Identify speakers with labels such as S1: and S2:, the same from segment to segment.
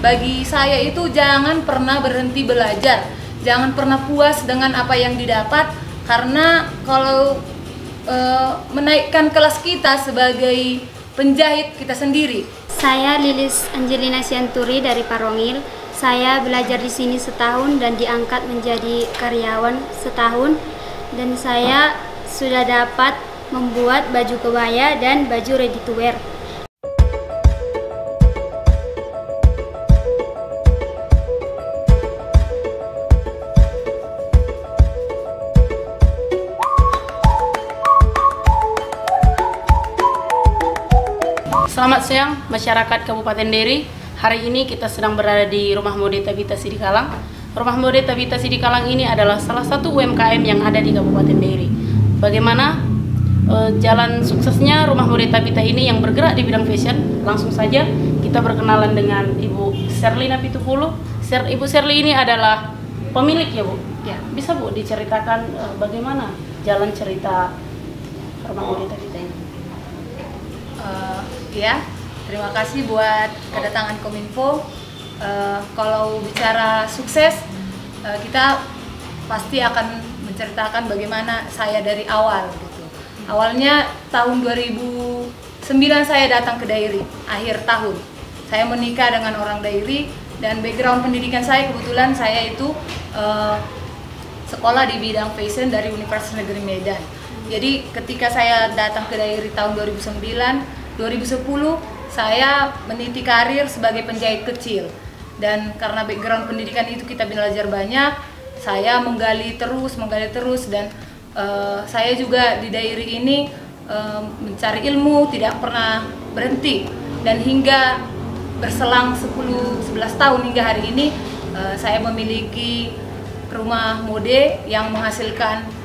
S1: bagi saya itu jangan pernah berhenti belajar, jangan pernah puas dengan apa yang didapat, karena kalau menaikkan kelas kita sebagai penjahit kita sendiri.
S2: Saya Lilis Angelina Sianturi dari Parongil. Saya belajar di sini setahun dan diangkat menjadi karyawan setahun, dan saya sudah dapat membuat baju kebaya dan baju ready to wear.
S3: Selamat siang masyarakat Kabupaten Deiri. Hari ini kita sedang berada di Rumah Mode Tabita Sidikalang. Rumah Mode Tabita Sidikalang ini adalah salah satu UMKM yang ada di Kabupaten Deiri. Bagaimana jalan suksesnya Rumah Mode Tabita ini yang bergerak di bidang fashion? Langsung saja kita berkenalan dengan Ibu Serlina Pitupulu. Ibu Serli ini adalah pemilik ya Bu? Ya. Bisa Bu diceritakan bagaimana jalan cerita Rumah Mode Tabita ini?
S1: Ya, terima kasih buat kedatangan Kominfo. Kalau bicara sukses, kita pasti akan menceritakan bagaimana saya dari awal gitu. Awalnya tahun 2009 saya datang ke Deiri, akhir tahun. Saya menikah dengan orang Deiri, dan background pendidikan saya kebetulan saya itu sekolah di bidang fashion dari Universitas Negeri Medan. Jadi ketika saya datang ke Deiri tahun 2009, 2010 saya meniti karir sebagai penjahit kecil, dan karena background pendidikan itu kita belajar banyak, saya menggali terus dan saya juga di Deiri ini mencari ilmu, tidak pernah berhenti, dan hingga berselang 10-11 tahun hingga hari ini saya memiliki rumah mode yang menghasilkan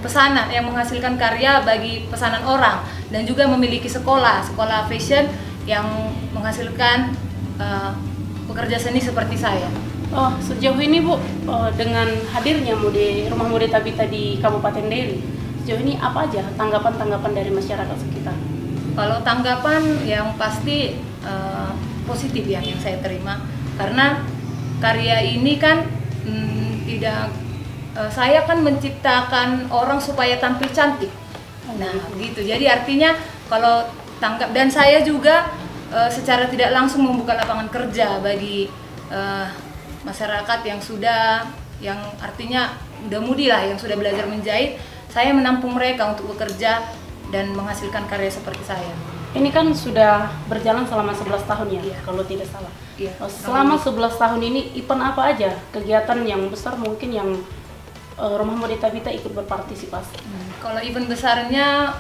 S1: pesanan, yang menghasilkan karya bagi pesanan orang, dan juga memiliki sekolah fashion yang menghasilkan pekerja seni seperti saya.
S3: Oh, sejauh ini Bu, dengan hadirnya Rumah Mode Tabita di Kabupaten Deiri, sejauh ini apa aja tanggapan dari masyarakat sekitar?
S1: Kalau tanggapan yang pasti positif ya yang saya terima, karena karya ini kan saya kan menciptakan orang supaya tampil cantik. Nah, gitu. Jadi artinya kalau tanggap, dan saya juga secara tidak langsung membuka lapangan kerja bagi masyarakat yang artinya muda-mudi lah, yang sudah belajar menjahit. Saya menampung mereka untuk bekerja dan menghasilkan karya seperti saya.
S3: Ini kan sudah berjalan selama 11 tahun ya, iya, kalau tidak salah. Iya. Selama 11 tahun ini event apa aja, kegiatan yang besar mungkin yang Rumah Mode Tabita ikut berpartisipasi?
S1: Kalau event besarnya,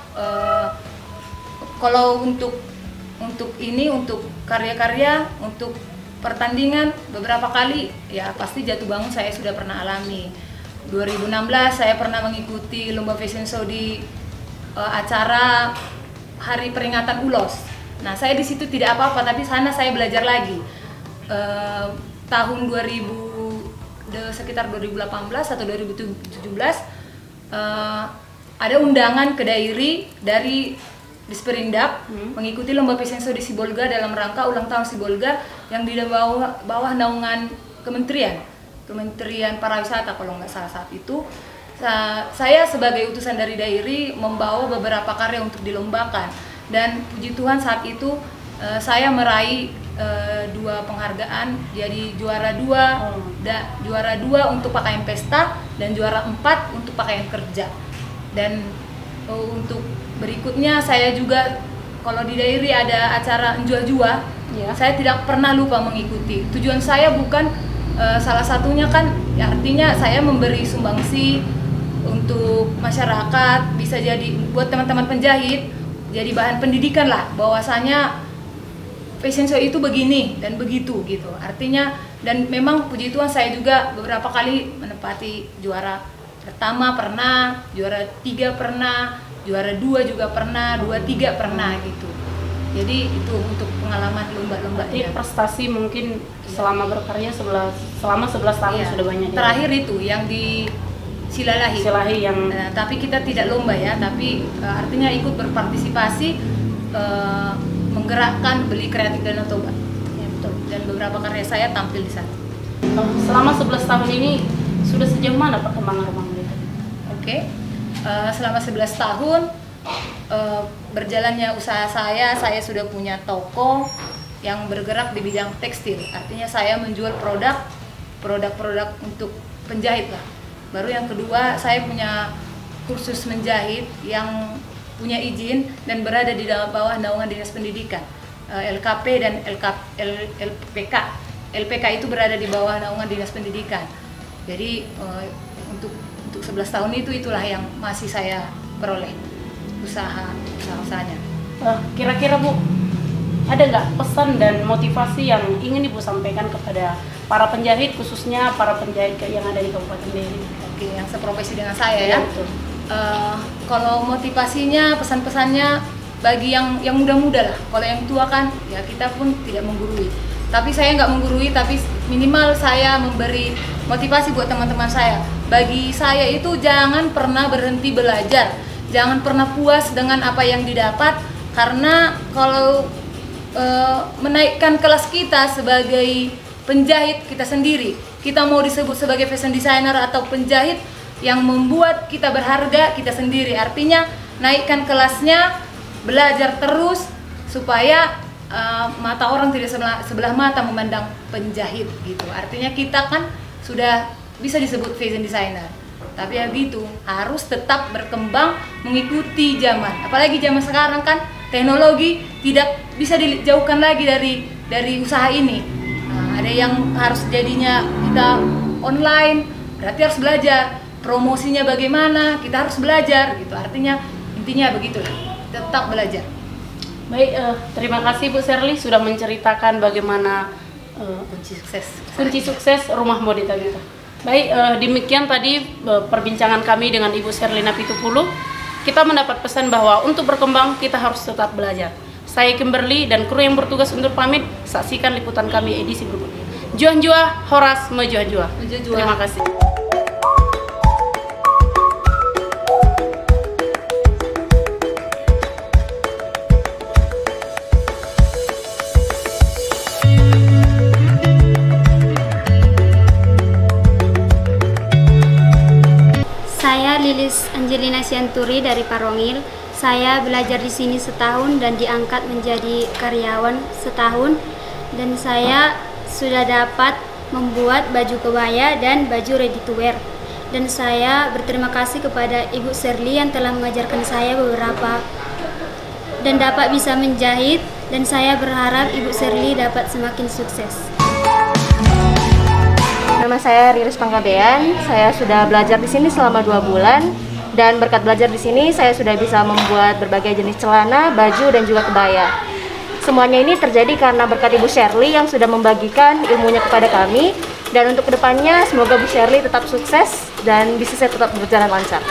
S1: kalau untuk karya-karya, untuk pertandingan beberapa kali ya pasti jatuh bangun saya sudah pernah alami. 2016 saya pernah mengikuti lomba fashion show di acara hari peringatan ULOS. Nah, saya di situ tidak apa-apa, tapi sana saya belajar lagi. Tahun sekitar 2018 atau 2017 ada undangan ke Deiri dari Disperindak mengikuti lomba fashion show di Sibolga dalam rangka ulang tahun Sibolga yang di bawah naungan Kementerian Pariwisata kalau nggak salah saat itu. Saya sebagai utusan dari Deiri membawa beberapa karya untuk dilombakan, dan puji Tuhan saat itu saya meraih 2 penghargaan, jadi juara 2 untuk pakaian pesta dan juara 4 untuk pakaian kerja. Dan untuk berikutnya saya juga kalau di Deiri ada acara Njua-Jua, ya, saya tidak pernah lupa mengikuti. Tujuan saya bukan salah satunya kan ya, artinya saya memberi sumbangsi untuk masyarakat, bisa jadi buat teman-teman penjahit, jadi bahan pendidikan lah, bahwasanya fashion show itu begini dan begitu gitu. Artinya, dan memang puji Tuhan saya juga beberapa kali menempati juara pertama pernah, juara 3 pernah, juara 2 juga pernah, 2-3 pernah gitu. Jadi itu untuk pengalaman lomba-lomba.
S3: Prestasi mungkin selama berkarya selama 11 tahun ya, sudah banyak.
S1: Terakhir itu yang di Silalahi yang tapi kita tidak lomba ya, tapi artinya ikut berpartisipasi menggerakkan Beli Kreatif Danau Toba.
S3: Ya, betul.
S1: dan beberapa karya saya tampil di sana.
S3: Selama 11 tahun ini sudah sejauh mana perkembangan Rumah Merdeka?
S1: Oke, selama 11 tahun berjalannya usaha saya sudah punya toko yang bergerak di bidang tekstil. Artinya saya menjual produk-produk untuk penjahit lah. Baru yang kedua, saya punya kursus menjahit yang punya izin dan berada di bawah naungan Dinas Pendidikan, LKP dan LPK. LPK itu berada di bawah naungan Dinas Pendidikan. Jadi untuk 11 tahun itulah yang masih saya peroleh usahanya.
S3: Kira-kira Bu, ada nggak pesan dan motivasi yang ingin Ibu sampaikan kepada para penjahit, khususnya para penjahit yang ada di Kabupaten Deiri?
S1: Oke, yang seprofesi dengan saya ya.
S3: Betul.
S1: Kalau motivasinya, pesan-pesannya bagi yang muda-muda lah. Kalau yang tua kan ya kita pun tidak menggurui. Tapi saya nggak menggurui, tapi minimal saya memberi motivasi buat teman-teman saya. Bagi saya itu jangan pernah berhenti belajar, jangan pernah puas dengan apa yang didapat, karena kalau menaikkan kelas kita sebagai penjahit kita sendiri, kita mau disebut sebagai fashion designer atau penjahit, yang membuat kita berharga kita sendiri. Artinya naikkan kelasnya, belajar terus supaya mata orang tidak sebelah mata memandang penjahit gitu. Artinya kita kan sudah bisa disebut fashion designer, tapi ya gitu, harus tetap berkembang mengikuti zaman. Apalagi zaman sekarang kan teknologi tidak bisa dijauhkan lagi dari usaha ini. Ada yang harus jadinya kita online, berarti harus belajar. Promosinya bagaimana, kita harus belajar gitu. Artinya intinya begitulah, tetap belajar.
S3: Baik, terima kasih Bu Sherly sudah menceritakan bagaimana kunci sukses Rumah Mode Tabita. Baik, demikian tadi perbincangan kami dengan Ibu Sherly Napitupulu. Kita mendapat pesan bahwa untuk berkembang kita harus tetap belajar. Saya Kimberly dan kru yang bertugas untuk pamit. Saksikan liputan kami edisi berikutnya. Juan Jua, Horas Mejuah Jua. Terima kasih.
S2: Saya Lilis Angelina Sianturi dari Parongil. Saya belajar di sini setahun dan diangkat menjadi karyawan setahun. Dan saya sudah dapat membuat baju kebaya dan baju ready to wear. Dan saya berterima kasih kepada Ibu Sherly yang telah mengajarkan saya beberapa dan dapat bisa menjahit. Dan saya berharap Ibu Sherly dapat semakin sukses.
S4: Nama saya Riris Panggabean. Saya sudah belajar di sini selama 2 bulan, dan berkat belajar di sini saya sudah bisa membuat berbagai jenis celana, baju, dan juga kebaya. Semuanya ini terjadi karena berkat Ibu Sherly yang sudah membagikan ilmunya kepada kami. Dan untuk kedepannya semoga Bu Sherly tetap sukses dan bisnisnya tetap berjalan lancar.